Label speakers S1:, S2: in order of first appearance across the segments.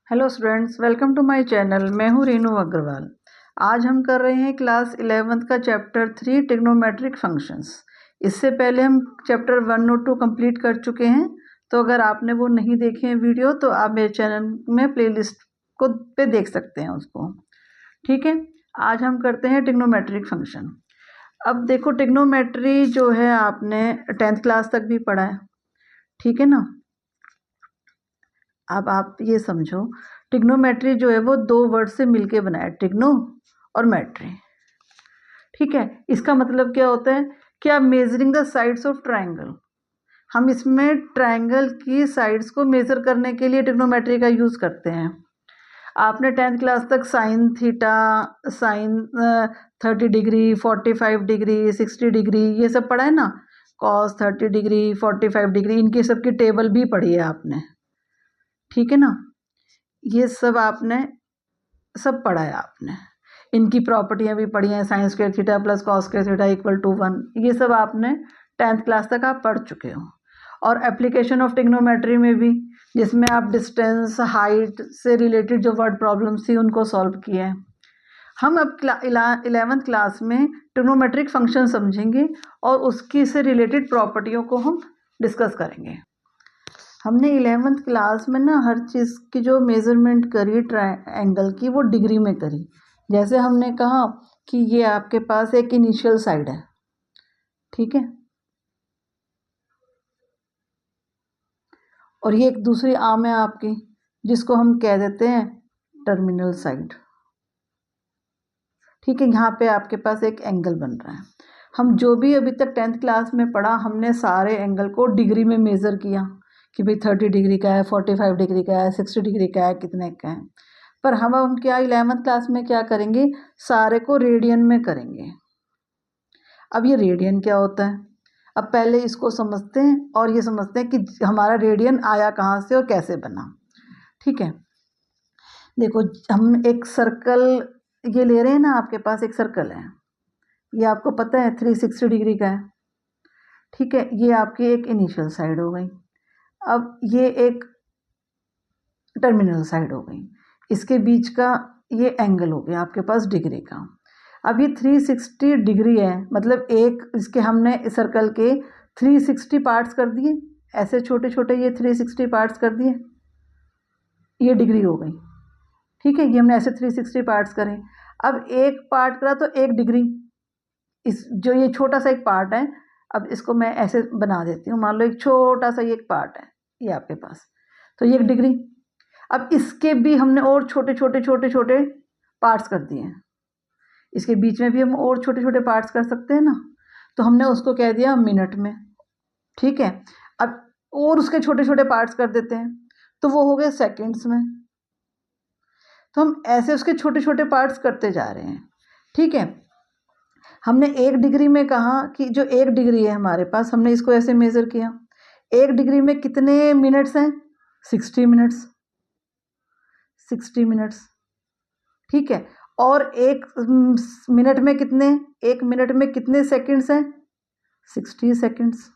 S1: Hello students, welcome to my channel. मैं हूं रीनू अग्रवाल। आज हम कर रहे हैं क्लास 11th का चैप्टर 3 ट्रिग्नोमेट्रिक फंक्शंस। इससे पहले हम चैप्टर 1 और 2 कंप्लीट कर चुके हैं। तो अगर आपने वो नहीं देखे हैं वीडियो तो आप मेरे चैनल में प्लेलिस्ट को पे देख सकते हैं उसको। ठीक है, आज हम करते हैं ट्रिग्नोमेट्रिक फंक्शन। अब देखो, ट्रिग्नोमेट्री जो है आपने 10th क्लास तक भी पढ़ा है, ठीक है ना। अब आप ये समझो, ट्रिग्नोमेट्री जो है वो दो वर्ड से मिलके बना है, ट्रिग्नो और मेट्री। ठीक है, इसका मतलब क्या होता है कि आप measuring the sides of triangle. हम इसमें ट्राइंगल की साइड्स को मेजर करने के लिए ट्रिग्नोमेट्री का यूज़ करते हैं। आपने 10th क्लास तक sine theta, sine 30 degree, 45 degree, 60 degree ये सब पढ़ा है ना। कॉस 30 डिग्री, 45 डिग्री, इनकी सबकी टेबल भी पढ़ी है आपने, ठीक है ना। ये सब आपने सब पढ़ा है आपने। इनकी प्रॉपर्टियां भी पढ़ी हैं, sine square theta plus cos square theta equal to 1, ये सब आपने 10th क्लास तक आप पढ़ चुके हो। और एप्लीकेशन ऑफ ट्रिग्नोमेट्री में भी, जिसमें आप डिस्टेंस, हाइट से रिलेटेड जो वर्ड प्रॉब्लम्स थी उनको सॉल्व किए हैं। हम अब 11th क्लास में ट्रिग्नोमेट्रिक फंक्शन समझेंगे और उसकी से रिलेटेड प्रॉपर्टियों को हम डिस्कस करेंगे। हमने 11th क्लास में ना हर चीज़ की जो मेज़रमेंट करी ट्रायंगल की वो डिग्री में करी। जैसे हमने कहा कि ये आपके पास एक इनिशियल साइड है, ठीक है, और ये एक दूसरी आर्म है आपकी जिसको हम कह देते हैं टर्मिनल साइड। ठीक है, यहाँ पे आपके पास एक एंगल बन रहा है। हम जो भी अभी तक 10th क्लास में पढ़ा, हमने सारे एंगल को डिग्री में मेज़र किया कि भाई 30 डिग्री का है, 45 डिग्री का है, 60 डिग्री का है, कितने का है। पर हम क्या 11th क्लास में क्या करेंगे, सारे को रेडियन में करेंगे। अब ये रेडियन क्या होता है, अब पहले इसको समझते हैं और ये समझते हैं कि हमारा रेडियन आया कहाँ से और कैसे बना। ठीक है, देखो हम एक सर्कल ये ले रहे हैं ना, आपके पास एक सर्कल है, ये आपको पता है 360 डिग्री का है। ठीक है, ये आपकी एक इनिशियल साइड हो गई। अब ये एक टर्मिनल साइड हो गई। इसके बीच का ये एंगल हो गया आपके पास डिग्री का। अब ये 360 डिग्री है, मतलब एक इसके हमने सर्कल के 360 पार्ट्स कर दिए, ऐसे छोटे छोटे ये 360 पार्ट्स कर दिए, ये डिग्री हो गई। ठीक है, ये हमने ऐसे 360 पार्ट्स करें। अब एक पार्ट करा तो एक डिग्री, इस जो ये छोटा सा एक पार्ट है, अब इसको मैं ऐसे बना देती हूँ। मान लो एक छोटा सा ये एक पार्ट है ये आपके पास, तो ये एक डिग्री। अब इसके भी हमने और छोटे छोटे छोटे छोटे पार्ट्स कर दिए हैं, इसके बीच में भी हम और छोटे छोटे पार्ट्स कर सकते हैं ना, तो हमने उसको कह दिया मिनट में। ठीक है, अब और उसके छोटे छोटे पार्ट्स कर देते हैं तो वो हो गए सेकंड्स में। तो हम ऐसे उसके छोटे छोटे पार्ट्स करते जा रहे हैं। ठीक है, हमने एक डिग्री में कहा कि जो एक डिग्री है हमारे पास, हमने इसको ऐसे मेज़र किया, एक डिग्री में कितने मिनट्स हैं, 60 मिनट्स, 60 मिनट्स। ठीक है, और एक मिनट में कितने, एक मिनट में कितने सेकंड्स हैं, 60 सेकंड्स।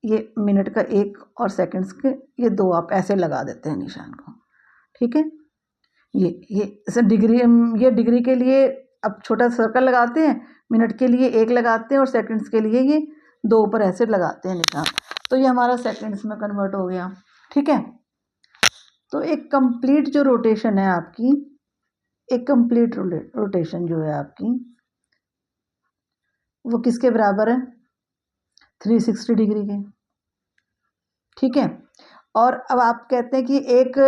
S1: ये मिनट का एक और सेकंड्स के ये दो आप ऐसे लगा देते हैं निशान को। ठीक है, ये ऐसे डिग्री, ये डिग्री के लिए अब छोटा सर्कल लगाते हैं, मिनट के लिए एक लगाते हैं और सेकंड्स के लिए ये दो ऊपर ऐसे लगाते हैं निशान, तो ये हमारा सेकंड्स में कन्वर्ट हो गया। ठीक है, तो एक कंप्लीट जो रोटेशन है आपकी, एक कंप्लीट रोटेशन जो है आपकी वो किसके बराबर है, 360 डिग्री के। ठीक है, और अब आप कहते हैं कि एक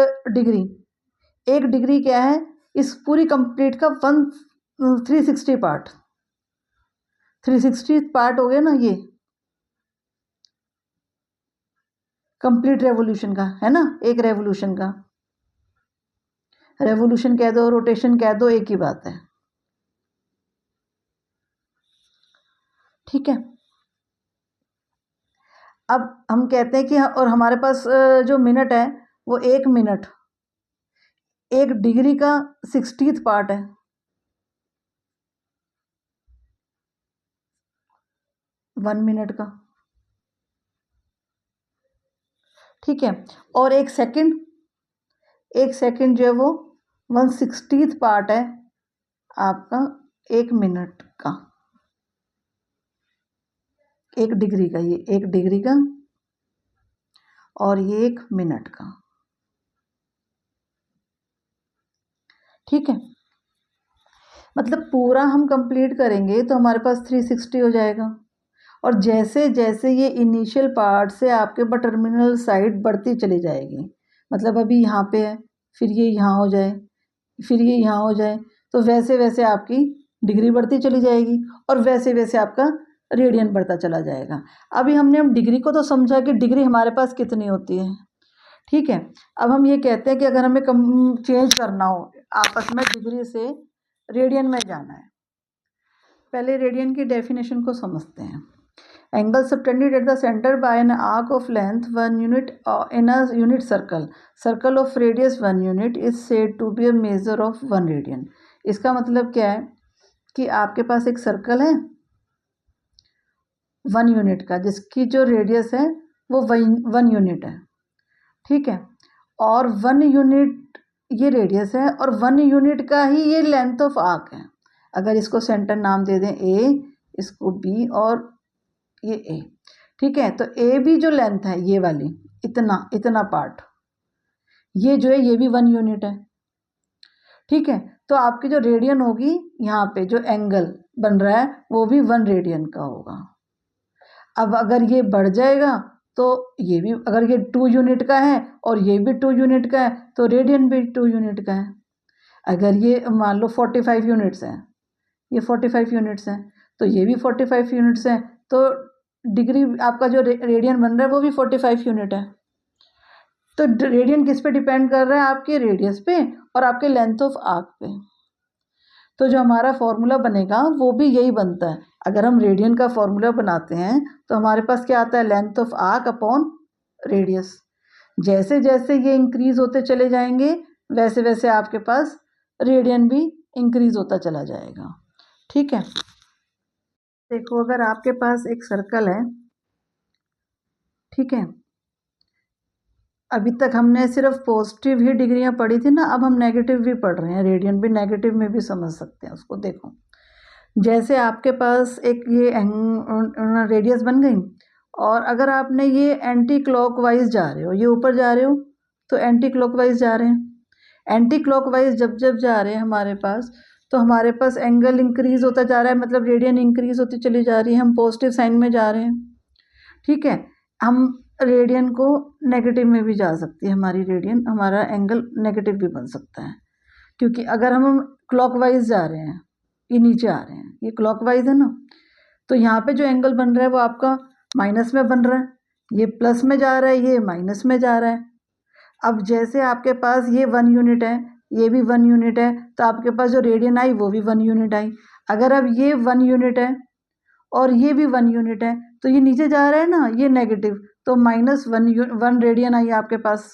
S1: डिग्री क्या है, इस पूरी कंप्लीट का 360 पार्ट, 360 पार्ट हो गया ना, ये कंप्लीट रेवोल्यूशन का है ना, एक रेवोल्यूशन का। रेवोल्यूशन कह दो, रोटेशन कह दो, एक ही बात है। ठीक है, अब हम कहते हैं कि और हमारे पास जो मिनट है वो एक मिनट, एक डिग्री का 60th पार्ट है, 1 मिनट का। ठीक है, और एक सेकंड, 1 सेकंड जो है वो 1/60 पार्ट है आपका 1 मिनट का, 1 डिग्री का, ये 1 डिग्री का और ये 1 मिनट का। ठीक है, मतलब पूरा हम कंप्लीट करेंगे तो हमारे पास 360 हो जाएगा। और जैसे जैसे ये इनिशियल पार्ट से आपके पास टर्मिनल साइड बढ़ती चली जाएगी, मतलब अभी यहाँ पे है, फिर ये यहाँ हो जाए, फिर ये यहाँ हो जाए, तो वैसे वैसे आपकी डिग्री बढ़ती चली जाएगी और वैसे वैसे आपका रेडियन बढ़ता चला जाएगा। अभी हमने हम डिग्री को तो समझा कि डिग्री हमारे पास कितनी होती है। ठीक है, अब हम ये कहते हैं कि अगर हमें चेंज करना हो, आपस में डिग्री से रेडियन में जाना है, पहले रेडियन की डेफिनेशन को समझते हैं। Angle subtended at the center by an arc of length 1 unit in a unit circle. Circle of radius 1 unit is said to be a measure of 1 radian. इसका मतलब क्या है कि आपके पास एक सर्कल है 1 यूनिट का, जिसकी जो रेडियस है वो 1 यूनिट है। ठीक है, और 1 यूनिट ये रेडियस है और 1 यूनिट का ही ये लेंथ ऑफ आर्क है। अगर इसको सेंटर नाम दे दें ए, इसको बी और ये ए। ठीक है, तो ए भी जो लेंथ है ये वाली, इतना पार्ट, ये जो है ये भी 1 यूनिट है। ठीक है, तो आपकी जो रेडियन होगी, यहाँ पे जो एंगल बन रहा है वो भी 1 रेडियन का होगा। अब अगर ये बढ़ जाएगा तो ये भी, अगर ये 2 यूनिट का है और ये भी 2 यूनिट का है तो रेडियन भी 2 यूनिट का है। अगर ये मान लो 45 यूनिट्स हैं, ये 45 यूनिट्स हैं, तो ये भी 45 यूनिट्स हैं, तो डिग्री आपका जो रेडियन बन रहा है वो भी 45 यूनिट है। तो रेडियन किस पे डिपेंड कर रहा है? आपके रेडियस पे और आपके लेंथ ऑफ आर्क पे। तो जो हमारा फॉर्मूला बनेगा वो भी यही बनता है। अगर हम रेडियन का फॉर्मूला बनाते हैं तो हमारे पास क्या आता है? Length of arc upon radius. जैसे जैसे ये इंक्रीज होते चले जाएंगे वैसे वैसे आपके पास रेडियन भी इंक्रीज होता चला जाएगा। ठीक है, देखो अगर आपके पास एक सर्कल है, ठीक है, अभी तक हमने सिर्फ पॉजिटिव ही डिग्रियां पढ़ी थी ना, अब हम नेगेटिव भी पढ़ रहे हैं। रेडियन भी नेगेटिव में भी समझ सकते हैं उसको। देखो जैसे आपके पास एक ये रेडियस बन गई और अगर आपने ये एंटी क्लॉकवाइज जा रहे हो, ये ऊपर जा रहे हो तो एंटी क्लॉकवाइज जा रहे हैं। एंटी क्लॉकवाइज जब जब जा रहे हैं हमारे पास, तो हमारे पास एंगल इंक्रीज होता जा रहा है, मतलब रेडियन इंक्रीज होती चली जा रही है, हम पॉजिटिव साइन में जा रहे हैं। ठीक है, हम रेडियन को नेगेटिव में भी जा सकती है हमारी रेडियन, हमारा एंगल नेगेटिव भी बन सकता है, क्योंकि अगर हम क्लॉकवाइज जा रहे हैं, ये नीचे आ रहे हैं, ये क्लॉकवाइज है ना, तो यहाँ पे जो एंगल बन रहा है वो आपका माइनस में बन रहा है, ये प्लस में जा रहा है, ये माइनस में जा रहा है। अब जैसे आपके पास ये 1 यूनिट है, ये भी 1 यूनिट है, तो आपके पास जो रेडियन आई वो भी 1 यूनिट आई। अगर अब ये 1 यूनिट है और ये भी 1 यूनिट है तो ये नीचे जा रहा है ना, ये नेगेटिव, तो -1 रेडियन आई आपके पास।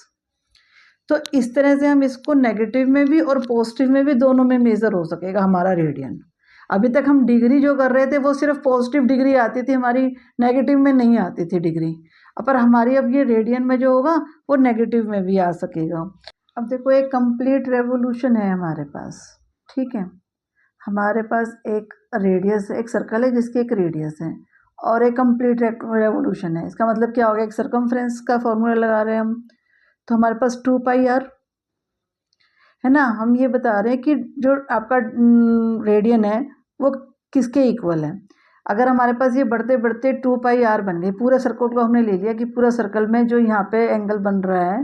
S1: तो इस तरह से हम इसको नेगेटिव में भी और पॉजिटिव में भी दोनों में मेज़र हो सकेगा हमारा रेडियन। अभी तक हम डिग्री जो कर रहे थे वो सिर्फ पॉजिटिव डिग्री आती थी हमारी, नेगेटिव में नहीं आती थी डिग्री। पर हमारी अब ये रेडियन में जो होगा वो नेगेटिव में भी आ सकेगा। अब देखो एक कंप्लीट रेवोल्यूशन है हमारे पास। ठीक है, हमारे पास एक रेडियस, एक सर्कल है जिसकी एक रेडियस है और एक कंप्लीट रेवोल्यूशन है। इसका मतलब क्या हो गया? एक सर्कमफ्रेंस का फॉर्मूला लगा रहे हैं हम, तो हमारे पास 2πr है ना। हम ये बता रहे हैं कि जो आपका रेडियन है वो किसके इक्वल है। अगर हमारे पास ये बढ़ते बढ़ते 2πr बन गई, पूरे सर्कल को हमने ले लिया कि पूरा सर्कल में जो यहाँ पे एंगल बन रहा है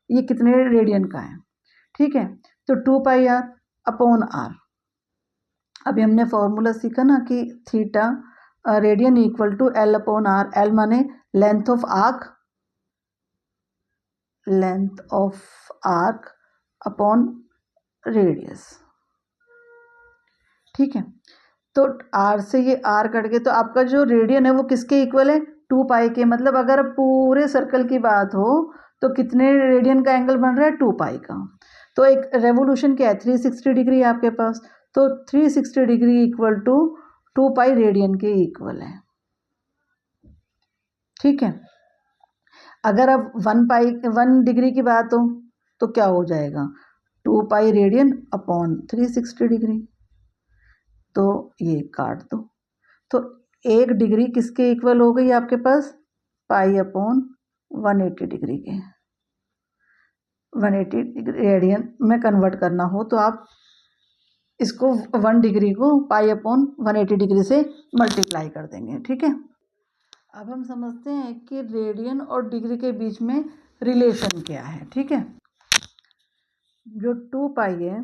S1: ये कितने रेडियन का है। ठीक है, तो 2πr अपॉन आर। अभी हमने फॉर्मूला सीखा ना कि theta radian equal to L upon R. L माने length of arc, length of arc upon radius. ठीक है, तो r से ये r कट गए तो आपका जो रेडियन है वो किसके इक्वल है? 2π के। मतलब अगर पूरे सर्कल की बात हो तो कितने रेडियन का एंगल बन रहा है? 2π का। तो एक रेवोल्यूशन क्या है? 360 डिग्री है आपके पास, तो 360 डिग्री इक्वल टू 2π रेडियन के इक्वल है। ठीक है, अगर अब 1 डिग्री की बात हो तो क्या हो जाएगा 2 पाई रेडियन अपॉन 360 डिग्री। तो ये काट दो। तो 1 डिग्री किसके इक्वल हो गई आपके पास पाई अपॉन 180 डिग्री के। 180 डिग्री रेडियन में कन्वर्ट करना हो तो आप इसको 1 डिग्री को पाई अपॉन 180 डिग्री से मल्टीप्लाई कर देंगे। ठीक है, अब हम समझते हैं कि रेडियन और डिग्री के बीच में रिलेशन क्या है। ठीक है, जो 2 पाई है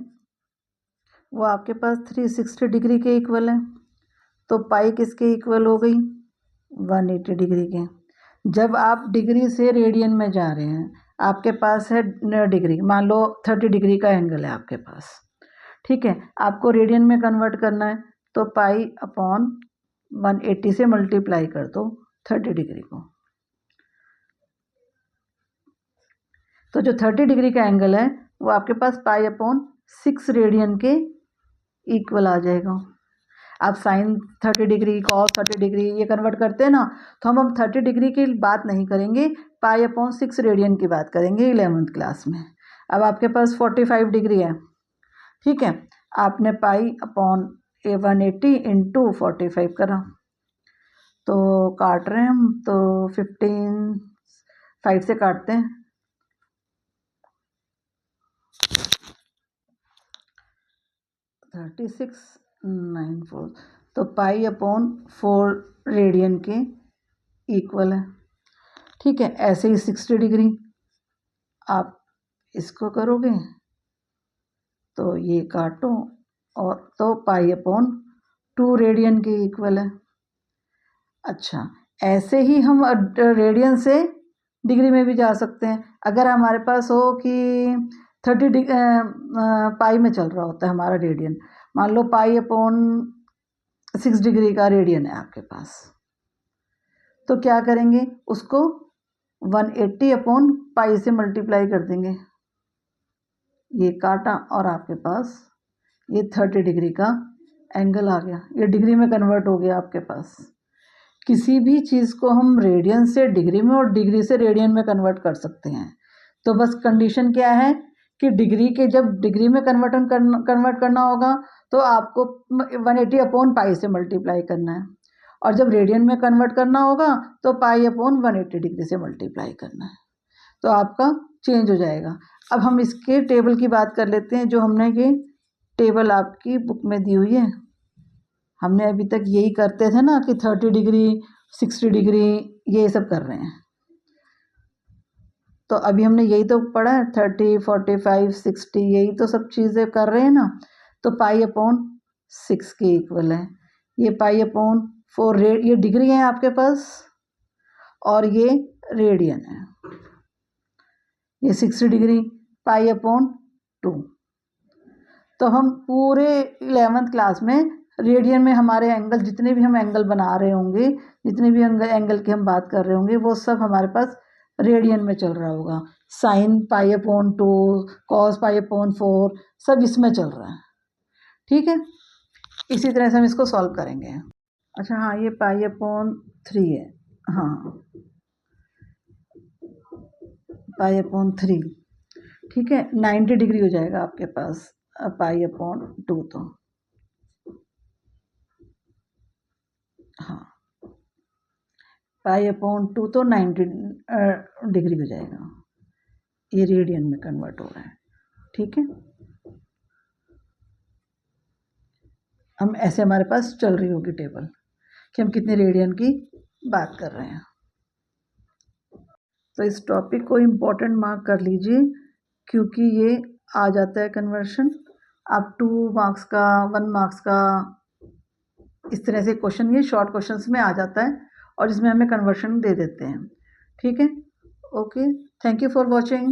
S1: वो आपके पास 360 डिग्री के इक्वल है, तो पाई किसके इक्वल हो गई 180 डिग्री के। जब आप डिग्री से रेडियन में जा रहे हैं, आपके पास है डिग्री, मान लो 30 डिग्री का एंगल है आपके पास। ठीक है, आपको रेडियन में कन्वर्ट करना है तो पाई अपॉन 180 से मल्टीप्लाई कर दो 30 डिग्री को। तो जो 30 डिग्री का एंगल है वो आपके पास पाई अपॉन 6 रेडियन के इक्वल आ जाएगा। आप साइन 30 डिग्री कॉस 30 डिग्री ये कन्वर्ट करते हैं ना, तो हम अब 30 डिग्री की बात नहीं करेंगे, पाई अपॉन 6 रेडियन की बात करेंगे 11th क्लास में। अब आपके पास 45 डिग्री है। ठीक है, आपने पाई अपॉन 180 इंटू 45 करा, तो काट रहे हैं हम, तो 15 5 से काटते हैं, 3694, तो पाई अपॉन 4 रेडियन के इक्वल है। ठीक है, ऐसे ही 60 डिग्री आप इसको करोगे तो ये काटो और तो पाई अपॉन 2 रेडियन के इक्वल है। अच्छा, ऐसे ही हम रेडियन से डिग्री में भी जा सकते हैं। अगर हमारे पास हो कि 30 पाई में चल रहा होता है हमारा रेडियन, मान लो पाई अपॉन 6 डिग्री का रेडियन है आपके पास, तो क्या करेंगे उसको 180 अपॉन पाई से मल्टीप्लाई कर देंगे। ये काटा और आपके पास ये 30 डिग्री का एंगल आ गया, ये डिग्री में कन्वर्ट हो गया आपके पास। किसी भी चीज़ को हम रेडियन से डिग्री में और डिग्री से रेडियन में कन्वर्ट कर सकते हैं। तो बस कंडीशन क्या है कि डिग्री के जब डिग्री में कन्वर्ट करना होगा तो आपको 180 अपॉन पाई से मल्टीप्लाई करना है, और जब रेडियन में कन्वर्ट करना होगा तो पाई अपॉन 180 डिग्री से मल्टीप्लाई करना है, तो आपका चेंज हो जाएगा। अब हम इसके टेबल की बात कर लेते हैं, जो हमने ये टेबल आपकी बुक में दी हुई है। हमने अभी तक यही करते थे ना कि 30 डिग्री 60 डिग्री ये सब कर रहे हैं, तो अभी हमने यही तो पढ़ा है 30 45 60 यही तो सब चीज़ें कर रहे हैं ना। तो पाई अपॉन 6 के इक्वल है, ये पाई अपॉन 4 ये डिग्री है आपके पास और ये रेडियन है, ये 60 डिग्री पाई अपॉन 2। तो हम पूरे 11th क्लास में रेडियन में हमारे एंगल, जितने भी हम एंगल बना रहे होंगे, जितने भी एंगल की हम बात कर रहे होंगे, वो सब हमारे पास रेडियन में चल रहा होगा। Sine pi upon 2 cos pi upon 4 सब इसमें चल रहा है। ठीक है, इसी तरह से हम इसको सॉल्व करेंगे। अच्छा हाँ, ये पाई अपॉन 3 है, हाँ पाई अपॉन 3। ठीक है, 90 डिग्री हो जाएगा आपके पास पाई अपॉन 2, तो हाँ पाई अपॉन 2 तो 90 डिग्री हो जाएगा, ये रेडियन में कन्वर्ट हो रहा है। ठीक है, हम ऐसे हमारे पास चल रही होगी टेबल कि हम कितने रेडियन की बात कर रहे हैं। तो इस टॉपिक को इम्पोर्टेंट मार्क कर लीजिए, क्योंकि ये आ जाता है कन्वर्शन। आप 2 मार्क्स का 1 मार्क्स का इस तरह से क्वेश्चन ये शॉर्ट क्वेश्चंस में आ जाता है, और इसमें हमें कन्वर्शन दे देते हैं। ठीक है, okay, thank you for watching.